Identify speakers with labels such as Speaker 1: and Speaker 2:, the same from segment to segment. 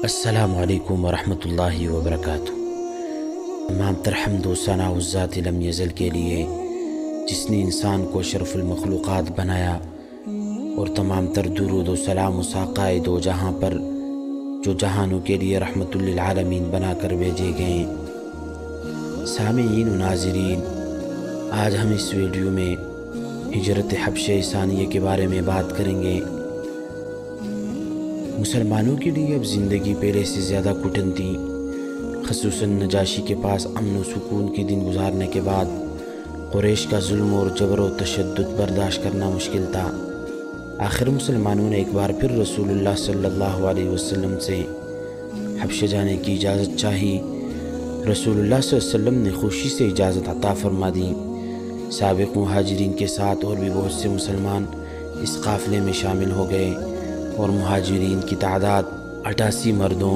Speaker 1: السلام علیکم ورحمۃ اللہ وبرکاتہ۔ تمام تر حمد و ثنا اس ذات لم یزل کے لیے جس نے انسان کو اشرف المخلوقات بنایا، اور تمام تر درود و سلام اس آقائے دو جہاں پر جو جہانوں کے لیے رحمت للعالمین بنا کر بھیجے گئے۔ سامعین و ناظرین، آج ہم اس ویڈیو میں ہجرت حبشہ ثانیہ کے بارے میں بات کریں گے۔ مسلمانوں کے لیے اب زندگی پہلے سے زیادہ کٹن تھی، خصوصاً نجاشی کے پاس امن و سکون کے دن گزارنے کے بعد قریش کا ظلم اور جبر و تشدد برداشت کرنا مشکل تھا۔ آخر مسلمانوں نے ایک بار پھر رسول اللہ صلی اللہ علیہ وسلم سے حبشہ جانے کی اجازت چاہی۔ رسول اللہ صلی اللہ علیہ وسلم نے خوشی سے اجازت عطا فرما دی۔ سابق مہاجرین کے ساتھ اور بھی بہت سے مسلمان اس قافلے میں شامل ہو گئے، اور مہاجرین کی تعداد 88 مردوں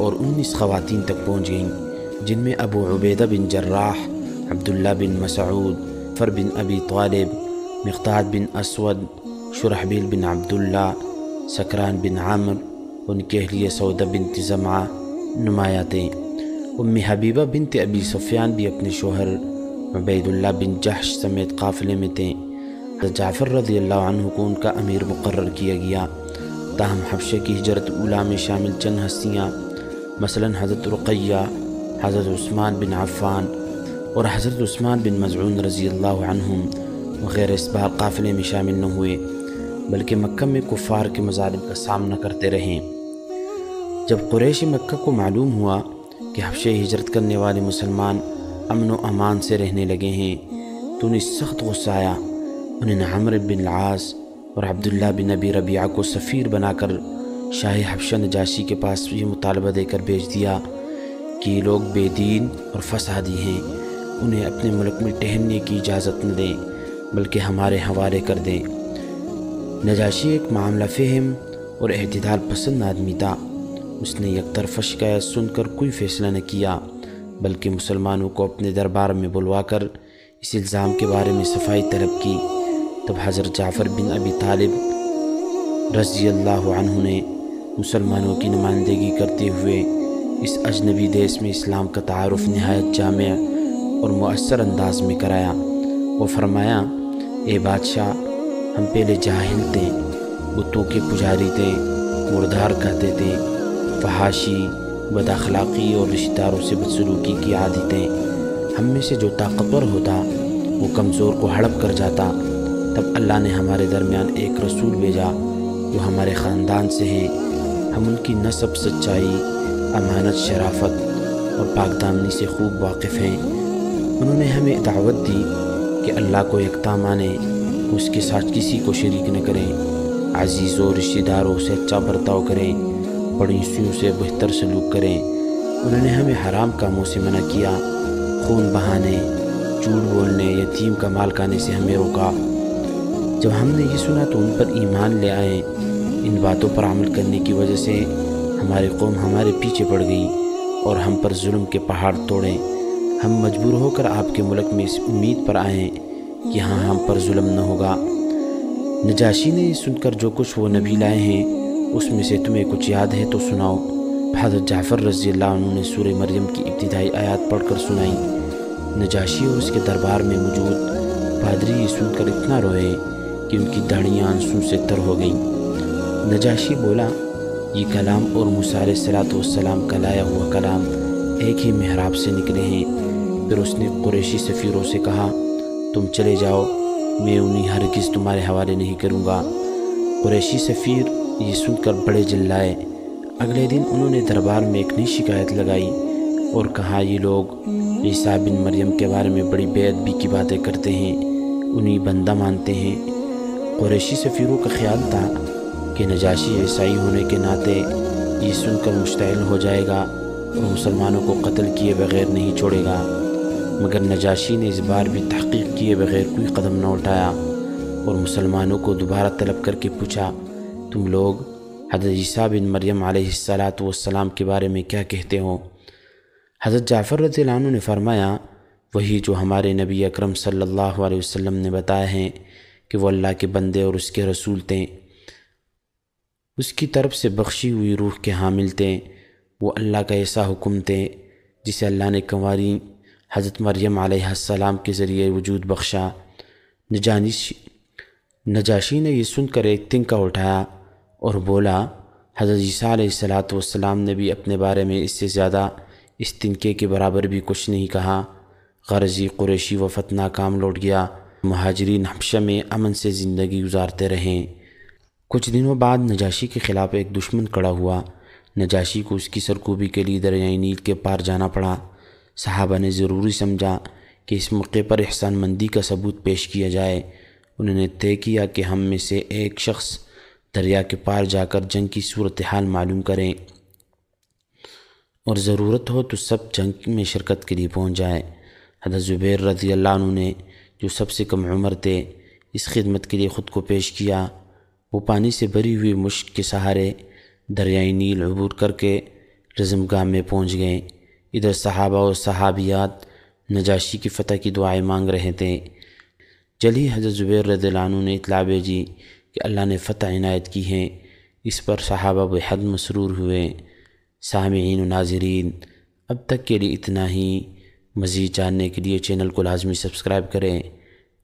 Speaker 1: اور 19 خواتین تک پہنچ گئیں، جن میں ابو عبیدہ بن جراح، عبداللہ بن مسعود، فر بن ابی طالب، مقداد بن اسود، شرحبیل بن عبداللہ، سکران بن عامر، ان کے اہلیہ سودہ بنت زمعہ نمایاں تھیں۔ حبیبہ بنت ابی سفیان بھی اپنے شوہر عبید اللہ بن جحش سمیت قافلے میں تھے۔ حضرت جعفر رضی اللہ عنہ کو ان کا امیر مقرر کیا گیا۔ تاہم حبشہ کی ہجرت اولیٰ میں شامل چند ہستیاں مثلاً حضرت رقیہ، حضرت عثمان بن عفان اور حضرت عثمان بن مظعون رضی اللہ عنہم وغیرہ اس بار قافلے میں شامل نہ ہوئے، بلکہ مکہ میں کفار کے مظالم کا سامنا کرتے رہے۔ جب قریش مکہ کو معلوم ہوا کہ حبشہ ہجرت کرنے والے مسلمان امن و امان سے رہنے لگے ہیں تو انہیں سخت غصہ آیا۔ انہوں نے عمرو بن العاص اور عبداللہ بن ابی ربیعہ کو سفیر بنا کر شاہ حبشہ نجاشی کے پاس یہ مطالبہ دے کر بھیج دیا کہ یہ لوگ بے دین اور فسادی ہیں، انہیں اپنے ملک میں ٹہلنے کی اجازت نہ دیں بلکہ ہمارے حوالے کر دیں۔ نجاشی ایک معاملہ فہم اور اعتدال پسند آدمی تھا۔ اس نے یک طرفہ شکایت سن کر کوئی فیصلہ نہ کیا، بلکہ مسلمانوں کو اپنے دربار میں بلوا کر اس الزام کے بارے میں صفائی طلب کی۔ تب حضرت جعفر بن ابی طالب رضی اللہ عنہ نے مسلمانوں کی نمائندگی کرتے ہوئے اس اجنبی دیس میں اسلام کا تعارف نہایت جامع اور مؤثر انداز میں کرایا۔ وہ فرمایا، اے بادشاہ، ہم پہلے جاہل تھے، بتوں کے پجاری تھے، مردار کہتے تھے، فحاشی، بد اخلاقی اور رشتہ داروں سے بدسلوکی کی عادی تھے۔ ہم میں سے جو طاقتور ہوتا وہ کمزور کو ہڑپ کر جاتا۔ تب اللہ نے ہمارے درمیان ایک رسول بھیجا جو ہمارے خاندان سے ہیں۔ ہم ان کی نسب، سچائی، امانت، شرافت اور پاک دامنی سے خوب واقف ہیں۔ انہوں نے ہمیں دعوت دی کہ اللہ کو یکتا مانیں، اس کے ساتھ کسی کو شریک نہ کریں، عزیزوں رشتہ داروں سے اچھا برتاؤ کریں، پڑوسیوں سے بہتر سلوک کریں۔ انہوں نے ہمیں حرام کاموں سے منع کیا، خون بہانے، جھوٹ بولنے، یتیم کا مال کھانے سے ہمیں روکا۔ جب ہم نے یہ سنا تو ان پر ایمان لے آئے۔ ان باتوں پر عمل کرنے کی وجہ سے ہماری قوم ہمارے پیچھے پڑ گئی اور ہم پر ظلم کے پہاڑ توڑے۔ ہم مجبور ہو کر آپ کے ملک میں اس امید پر آئیں کہ ہاں ہم پر ظلم نہ ہوگا۔ نجاشی نے یہ سن کر جو کچھ وہ نبی لائے ہیں اس میں سے تمہیں کچھ یاد ہے تو سناؤ۔ حضرت جعفر رضی اللہ عنہ نے سورہ مریم کی ابتدائی آیات پڑھ کر سنائی۔ نجاشی اور اس کے دربار میں موجود پادری یہ سن کر اتنا روئے کہ ان کی داڑھیاں آنسوں سے تر ہو گئیں۔ نجاشی بولا، یہ کلام اور موسیٰ علیہ الصلوۃ والسلام کا لایا ہوا کلام ایک ہی محراب سے نکلے ہیں۔ پھر اس نے قریشی سفیروں سے کہا، تم چلے جاؤ، میں انہیں ہرگز تمہارے حوالے نہیں کروں گا۔ قریشی سفیر یہ سن کر بڑے جلائے۔ اگلے دن انہوں نے دربار میں ایک نئی شکایت لگائی اور کہا، یہ لوگ عیسیٰ بن مریم کے بارے میں بڑی بے ادبی کی باتیں کرتے ہیں، انہیں بندہ مانتے ہیں۔ قریشی سفیروں کا خیال تھا کہ نجاشی عیسائی ہونے کے ناطے یہ سن کر مشتعل ہو جائے گا اور مسلمانوں کو قتل کیے بغیر نہیں چھوڑے گا، مگر نجاشی نے اس بار بھی تحقیق کیے بغیر کوئی قدم نہ اٹھایا اور مسلمانوں کو دوبارہ طلب کر کے پوچھا، تم لوگ حضرت عیسیٰ بن مریم علیہ السلام کے بارے میں کیا کہتے ہو؟ حضرت جعفر رضی اللہ عنہ نے فرمایا، وہی جو ہمارے نبی اکرم صلی اللہ علیہ وسلم نے بتایا ہے کہ وہ اللہ کے بندے اور اس کے رسول تھے۔ اس کی طرف سے بخشی ہوئی روح کے حامل تھے۔ وہ اللہ کا ایسا حکم تھے جسے اللہ نے کنواری حضرت مریم علیہ السلام کے ذریعے وجود بخشا۔ نجاشی نے یہ سن کر ایک تنکا اٹھایا اور بولا، حضرت عیسیٰ علیہ السلام نے بھی اپنے بارے میں اس سے زیادہ اس تنکے کے برابر بھی کچھ نہیں کہا۔ غرض یہ قریشی وفد ناکام لوٹ گیا۔ مہاجرین حبشہ میں امن سے زندگی گزارتے رہیں۔ کچھ دنوں بعد نجاشی کے خلاف ایک دشمن کھڑا ہوا۔ نجاشی کو اس کی سرکوبی کے لیے دریائے نیل کے پار جانا پڑا۔ صحابہ نے ضروری سمجھا کہ اس موقع پر احسان مندی کا ثبوت پیش کیا جائے۔ انہوں نے طے کیا کہ ہم میں سے ایک شخص دریا کے پار جا کر جنگ کی صورتحال معلوم کریں اور ضرورت ہو تو سب جنگ میں شرکت کے لیے پہنچ جائے۔ حضرت زبیر رضی اللہ عنہ نے، جو سب سے کم عمر تھے، اس خدمت کے لیے خود کو پیش کیا۔ وہ پانی سے بھری ہوئی مشک کے سہارے دریائے نیل عبور کر کے رزمگاہ میں پہنچ گئے۔ ادھر صحابہ و صحابیات نجاشی کی فتح کی دعائیں مانگ رہے تھے۔ جلدی حضرت زبیر رضی اللہ عنہ نے اطلاع بھیجی کہ اللہ نے فتح عنایت کی ہے۔ اس پر صحابہ بحد مسرور ہوئے۔ سامعین و ناظرین، اب تک کے لیے اتنا ہی۔ مزید جاننے کے لیے چینل کو لازمی سبسکرائب کریں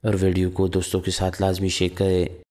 Speaker 1: اور ویڈیو کو دوستوں کے ساتھ لازمی شیئر کریں۔